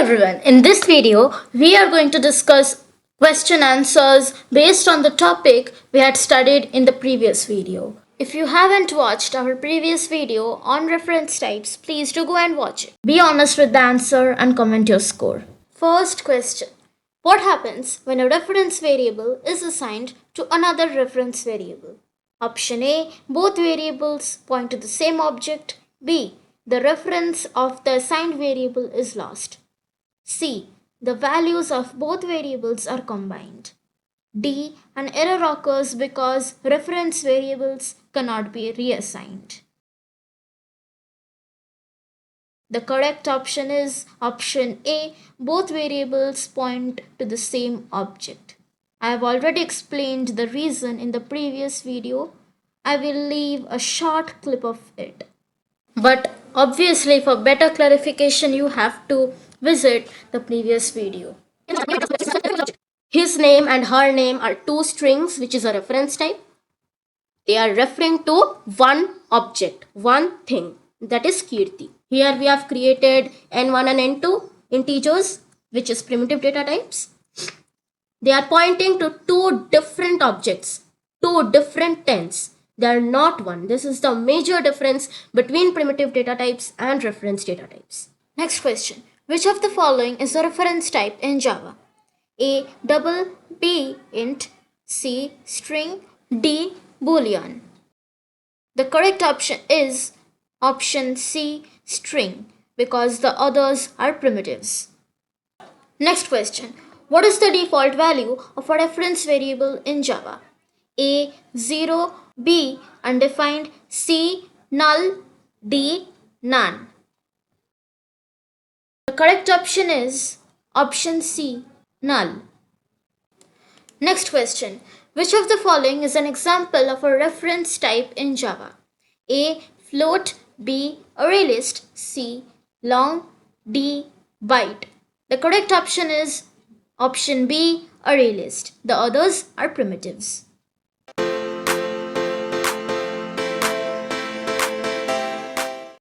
everyone, in this video we are going to discuss question answers based on the topic we had studied in the previous video. If you haven't watched our previous video on reference types, please do go and watch it. Be honest with the answer and comment your score. First question. What happens when a reference variable is assigned to another reference variable? Option A, both variables point to the same object. B, the reference of the assigned variable is lost. C, the values of both variables are combined. D, an error occurs because reference variables cannot be reassigned. The correct option is option A, both variables point to the same object. I have already explained the reason in the previous video. I will leave a short clip of it. But obviously, for better clarification, you have to visit the previous video. His name and her name are two strings, which is a reference type. They are referring to one object, one thing, that is Kirti. Here we have created n1 and n2 integers, which is primitive data types. They are pointing to two different objects, two different tens. They are not one. This is the major difference between primitive data types and reference data types. Next question. Which of the following is a reference type in Java? A, double, B, int, C, string, D, boolean. The correct option is option C, string, because the others are primitives. Next question. What is the default value of a reference variable in Java? A, 0, B, undefined, C, null, D, none. The correct option is option C, null. Next question. Which of the following is an example of a reference type in Java? A, float, B, array list, C, long, D, byte. The correct option is option B, array list. The others are primitives.